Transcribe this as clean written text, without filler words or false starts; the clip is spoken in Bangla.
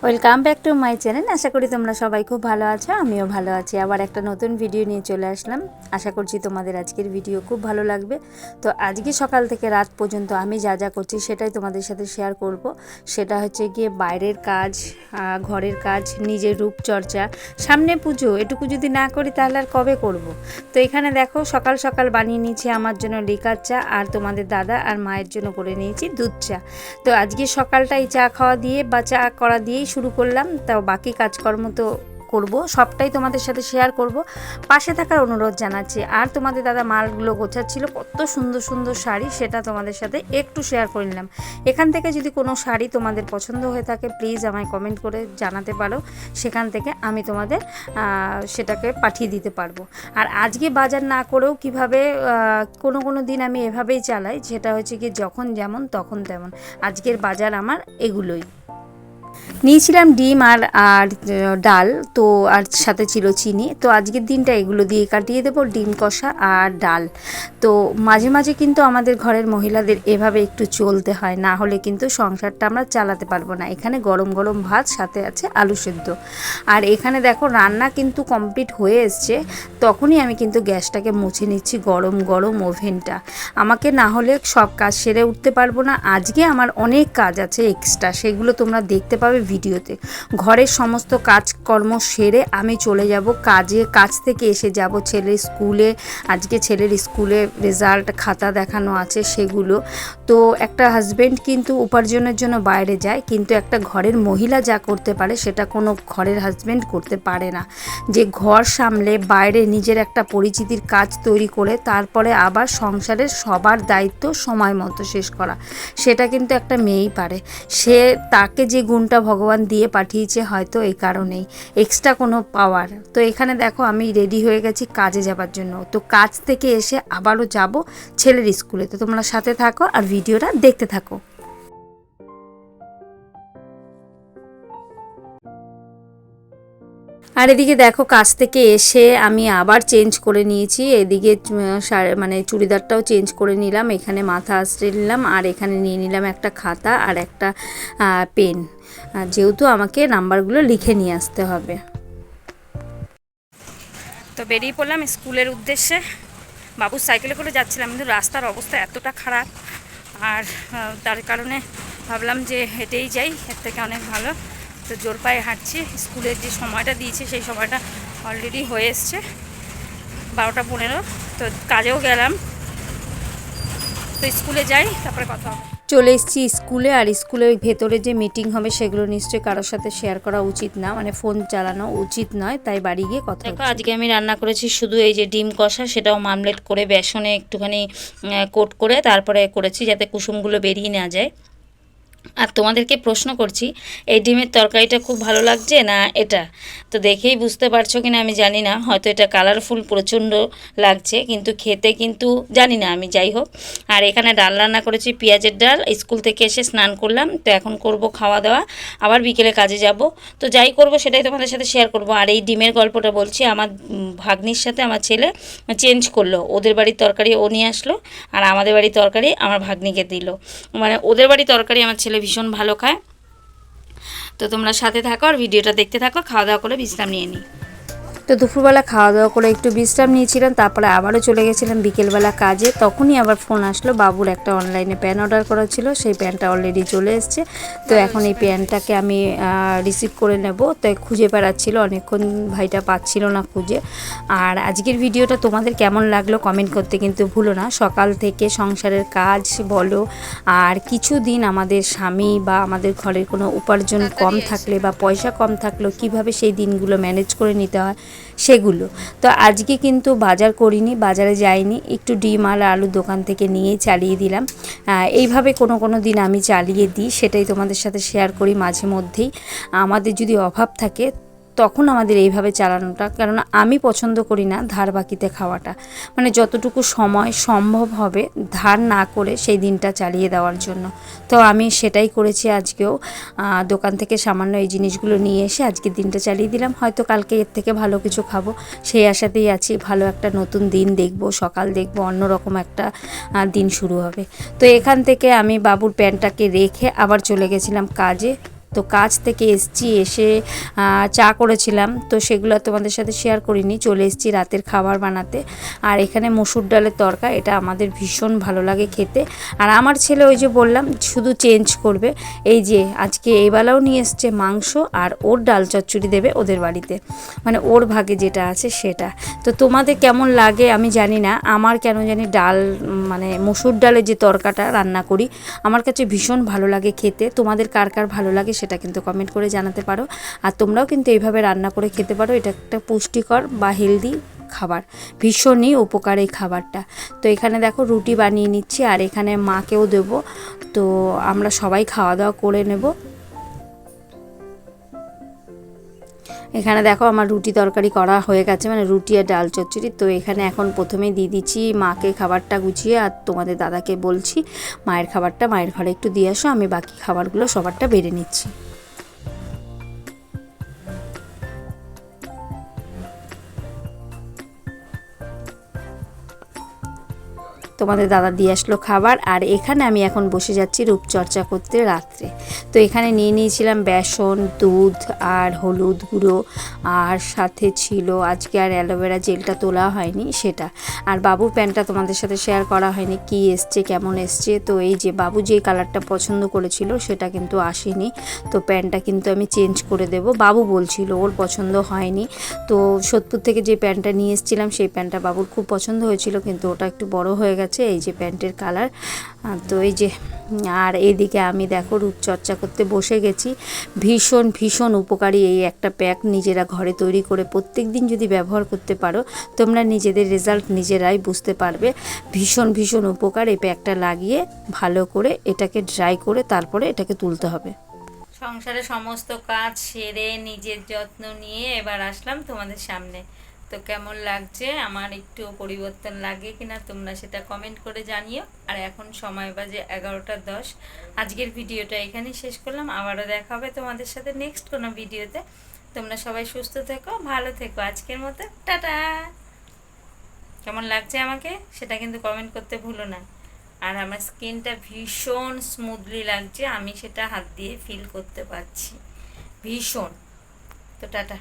Welcome back to my channel. আশা করি তোমরা সবাই খুব ভালো আছো, আমিও ভালো আছি। আবার একটা নতুন ভিডিও নিয়ে চলে আসলাম। আশা করছি তোমাদের আজকের ভিডিও খুব ভালো লাগবে। তো আজকে সকাল থেকে রাত পর্যন্ত আমি যা যা করছি সেটাই তোমাদের সাথে শেয়ার করব। সেটা হচ্ছে গিয়ে বাইরের কাজ, ঘরের কাজ, নিজের রূপচর্চা। সামনে পুজো, এটুকু যদি না করি তাহলে আর কবে করব। তো এখানে দেখো সকাল সকাল বানিয়ে নিয়েছি আমার জন্য লিকার চা, আর তোমাদের দাদা আর মায়ের জন্য করে নিয়েছি দুধ চা। তো আজকে সকালটাই চা খাওয়া দিয়ে বা চা করা দিয়েই শুরু করলাম। তাও বাকি কাজকর্ম তো করব, সবটাই তোমাদের সাথে শেয়ার করব। পাশে থাকার অনুরোধ জানাচ্ছি। আর তোমাদের দাদা মালগুলো গোছাচ্ছিল, কত সুন্দর সুন্দর শাড়ি, সেটা তোমাদের সাথে একটু শেয়ার করে নিলাম। এখান থেকে যদি কোনো শাড়ি তোমাদের পছন্দ হয়ে থাকে প্লিজ আমায় কমেন্ট করে জানাতে পারো, সেখান থেকে আমি তোমাদের সেটাকে পাঠিয়ে দিতে পারবো। আর আজকে বাজার না করেও কিভাবে কোনো দিন আমি এভাবেই চালাই, যেটা হচ্ছে কি যখন যেমন তখন তেমন। আজকের বাজার আমার এগুলোই। নিয়েছিলাম ডিম আর আর ডাল, তো আর সাথে ছিল চিনি। তো আজকের দিনটা এগুলো দিয়ে কাটিয়ে দেবো, ডিম কষা আর ডাল। তো মাঝে মাঝে কিন্তু আমাদের ঘরের মহিলাদের এভাবে একটু চলতে হয়, না হলে কিন্তু সংসারটা আমরা চালাতে পারবো না। এখানে গরম গরম ভাত, সাথে আছে আলু সেদ্ধ। আর এখানে দেখো রান্না কিন্তু কমপ্লিট হয়ে এসছে, তখনই আমি কিন্তু গ্যাসটাকে মুছে নিচ্ছি, গরম গরম ওভেনটা। আমাকে না হলে সব কাজ সেরে উঠতে পারবো না। আজকে আমার অনেক কাজ আছে এক্সট্রা, সেগুলো তোমরা দেখতে পাবে ভিডিওতে। ঘরের সমস্ত কাজকর্ম সেরে আমি চলে যাব কাজে। কাজ থেকে এসে যাব ছেলের স্কুলে, আজকে ছেলের স্কুলে রেজাল্ট খাতা দেখানো আছে সেগুলো। তো একটা হাজব্যান্ড কিন্তু উপার্জনের জন্য বাইরে যায়, কিন্তু একটা ঘরের মহিলা যা করতে পারে সেটা কোনো ঘরের হাজব্যান্ড করতে পারে না। যে ঘর সামলে বাইরে নিজের একটা পরিচিতির কাজ তৈরি করে তারপরে আবার সংসারের সবার দায়িত্ব সময় মতো শেষ করা, সেটা কিন্তু একটা মেয়েই পারে। তাকে যে গুণটা ভগবান দিয়ে পাঠিয়েছে হয়তো এই কারণেই, এক্সট্রা কোনো পাওয়ার। তো এখানে দেখো আমি রেডি হয়ে গেছি কাজে যাবার জন্য। তো কাজ থেকে এসে আবারও যাব ছেলের স্কুলে। তো তোমরা সাথে থাকো আর ভিডিওটা দেখতে থাকো। আর এদিকে দেখো কাজ থেকে এসে আমি আবার চেঞ্জ করে নিয়েছি। এদিকে মানে চুড়িদারটাও চেঞ্জ করে নিলাম, এখানে মাথা আঁচড়ে নিলাম, আর এখানে নিয়ে নিলাম একটা খাতা আর একটা পেন, যেহেতু আমাকে নাম্বারগুলো লিখে নিয়ে আসতে হবে। তো বেরিয়ে পড়লাম স্কুলের উদ্দেশ্যে। বাবুর সাইকেলে করে যাচ্ছিলাম, কিন্তু রাস্তার অবস্থা এতটা খারাপ, আর তার কারণে ভাবলাম যে হেঁটেই যাই, এর থেকে অনেক ভালো। তো জোর পায়ে হাঁটছি। স্কুলের যে সময়টা দিয়েছে সেই সময়টা অলরেডি হয়ে এসছে, 12টা 15। তো কাজেও গেলাম, তো স্কুলে যাই, তারপরে কথা হবে। চলে এসেছি স্কুলে। আর স্কুলের ভেতরে যে মিটিং হবে সেগুলো নিশ্চয়ই কারোর সাথে শেয়ার করা উচিত না, মানে ফোন চালানো উচিত নয়, তাই বাড়ি গিয়ে কথা দেখো। আজকে আমি রান্না করেছি শুধু এই যে ডিম কষা, সেটাও মামলেট করে বেসনে একটুখানি কোট করে তারপরে করেছি, যাতে কুসুমগুলো বেরিয়ে না যায়। আর তোমাদেরকে প্রশ্ন করছি, এই ডিমের তরকারিটা খুব ভালো লাগছে না এটা? তো দেখেই বুঝতে পারছো কিনা আমি জানি না, হয়তো এটা কালারফুল প্রচণ্ড লাগছে, কিন্তু খেতে কিন্তু জানি না আমি। যাই হোক, আর এখানে ডাল রান্না করেছি, পেঁয়াজের ডাল। স্কুল থেকে এসে স্নান করলাম, তো এখন করব খাওয়া দাওয়া, আবার বিকেলে কাজে যাব। তো যাই করব সেটাই তোমাদের সাথে শেয়ার করব। আর এই ডিমের গল্পটা বলছি, আমার ভাগ্নির সাথে আমার ছেলে চেঞ্জ করলো, ওদের বাড়ির তরকারি ও নিয়ে আসলো, আর আমাদের বাড়ির তরকারি আমার ভাগ্নিকে দিল। মানে ওদের বাড়ির তরকারি আমার ছেলে ভীষণ ভালো খায়। তো তোমরা সাথে থাকো আর ভিডিওটা দেখতে থাকো। খাওয়া দাওয়া করে বিশ্রাম নিয়ে নিই। তো দুপুরবেলা খাওয়া দাওয়া করে একটু বিশ্রাম নিয়েছিলাম, তারপরে আবারও চলে গেছিলাম বিকেলবেলা কাজে। তখনই আবার ফোন আসলো, বাবুর একটা অনলাইনে প্যান্ট অর্ডার করা ছিল, সেই প্যান্টটা অলরেডি চলে এসছে। তো এখন এই প্যান্টটাকে আমি রিসিভ করে নেব, তাই খুঁজে বেড়াচ্ছিল অনেকক্ষণ, ভাইটা পাচ্ছিল না খুঁজে। আর আজকের ভিডিওটা তোমাদের কেমন লাগলো কমেন্ট করতে কিন্তু ভুলো না। সকাল থেকে সংসারের কাজ বলো, আর কিছু দিন আমাদের স্বামী বা আমাদের ঘরের কোনো উপার্জন কম থাকলে বা পয়সা কম থাকলেও কীভাবে সেই দিনগুলো ম্যানেজ করে নিতে হয় সেগুলো। তো আজকে কিন্তু বাজার করিনি, বাজারে যাইনি, একটু ডিম আর আলুর দোকান থেকে নিয়ে চালিয়ে দিলাম। এইভাবে কোনো দিন আমি চালিয়ে দিই, সেটাই তোমাদের সাথে শেয়ার করি মাঝে মধ্যেই। আমাদের যদি অভাব থাকে তখন আমাদের এইভাবে চালানোটা, কেননা আমি পছন্দ করি না ধার বাকিতে খাওয়াটা, মানে যতটুকু সময় সম্ভব হবে ধার না করে সেই দিনটা চালিয়ে দেওয়ার জন্য। তো আমি সেটাই করেছি আজকেও। দোকান থেকে সামান্য এই জিনিসগুলো নিয়ে এসে আজকের দিনটা চালিয়ে দিলাম। হয়তো কালকে এর থেকে ভালো কিছু খাবো, সেই আশাতেই আছি। ভালো একটা নতুন দিন দেখব, সকাল দেখব, অন্যরকম একটা দিন শুরু হবে। তো এখান থেকে আমি বাবুর প্যান্টটাকে রেখে আবার চলে গেছিলাম কাজে। তো কাজ থেকে এসছি, এসে চা করেছিলাম, তো সেগুলো তোমাদের সাথে শেয়ার করিনি। চলে এসেছি রাতের খাবার বানাতে। আর এখানে মসুর ডালের তরকা, এটা আমাদের ভীষণ ভালো লাগে খেতে। আর আমার ছেলে ওই যে বললাম শুধু চেঞ্জ করবে, এই যে আজকে এই বেলাও নিয়ে এসছে মাংস, আর ওর ডাল চচ্চড়ি দেবে ওদের বাড়িতে, মানে ওর ভাগে যেটা আছে সেটা। তো তোমাদের কেমন লাগে আমি জানি না, আমার কেন জানি ডাল মানে মসুর ডালের যে তরকাটা রান্না করি আমার কাছে ভীষণ ভালো লাগে খেতে। তোমাদের কার কার ভালো লাগে সেটা কিন্তু কমেন্ট করে জানাতে পারো। আর তোমরাও কিন্তু এইভাবে রান্না করে খেতে পারো, এটা একটা পুষ্টিকর বা হেলদি খাবার, ভীষণই উপকার এই খাবারটা। তো এখানে দেখো রুটি বানিয়ে নিচ্ছি, আর এখানে মাকেও দেবো। তো আমরা সবাই খাওয়া দাওয়া করে নেব। এখানে দেখো আমার রুটি তরকারি করা হয়ে গেছে, মানে রুটি আর ডাল চচ্চড়ি। তো এখানে এখন প্রথমেই দিয়ে দিচ্ছি মাকে খাবারটা গুছিয়ে, আর তোমাদের দাদাকে বলছি মায়ের খাবারটা মায়ের ঘরে একটু দিয়ে আসো, আমি বাকি খাবারগুলো সবারটা বেড়ে নিচ্ছি। তোমাদের দাদা দিয়ে আসলো খাবার, আর এখানে আমি এখন বসে যাচ্ছি রূপচর্চা করতে রাত্রে। তো এখানে নিয়ে নিয়েছিলাম বেসন, দুধ আর হলুদ গুঁড়ো, আর সাথে ছিল আজকে আর অ্যালোভেরা জেলটা তোলা হয়নি সেটা। আর বাবুর প্যান্টটা তোমাদের সাথে শেয়ার করা হয়নি, কি এসছে কেমন এসছে। তো এই যে বাবু যে কালারটা পছন্দ করেছিল সেটা কিন্তু আসেনি, তো প্যান্টটা কিন্তু আমি চেঞ্জ করে দেব। বাবু বলছিল ওর পছন্দ হয়নি, তো সোদপুর থেকে যে প্যান্টটা নিয়ে এসেছিলাম সেই প্যান্টটা বাবুর খুব পছন্দ হয়েছিল, কিন্তু ওটা একটু বড় হয়ে গেছে, এই যে প্যান্টের কালার। তো এই যে, আর এইদিকে আমি দেখো রূপচর্চা করতে বসে গেছি। ভীষণ ভীষণ উপকারী এই একটা প্যাক, নিজেরা ঘরে তৈরি করে প্রত্যেক দিন যদি ব্যবহার করতে পারো তোমরা নিজেদের রেজাল্ট নিজেরাই বুঝতে পারবে। ভীষণ ভীষণ উপকার। এই প্যাকটা লাগিয়ে ভালো করে এটাকে ড্রাই করে তারপরে এটাকে তুলতে হবে। সংসারে সমস্ত কাজ সেরে নিজের যত্ন নিয়ে এবার আসলাম তোমাদের সামনে। তো কেমন লাগছে, আমার একটু পরিবর্তন লাগে কিনা তোমরা সেটা কমেন্ট করে জানিও। আর এখন সময় বাজে 11টা 10। আজকের ভিডিওটা এখানেই শেষ করলাম, আবারও দেখা হবে তোমাদের সাথে নেক্সট কোনো ভিডিওতে। তোমরা সবাই সুস্থ থেকো, ভালো থেকো, আজকের মতো টাটা। কেমন লাগছে আমাকে সেটা কিন্তু কমেন্ট করতে ভুলো না। আর আমার স্কিনটা ভীষণ স্মুথলি লাগছে, আমি সেটা হাত দিয়ে ফিল করতে পারছি ভীষণ। তো টাটা।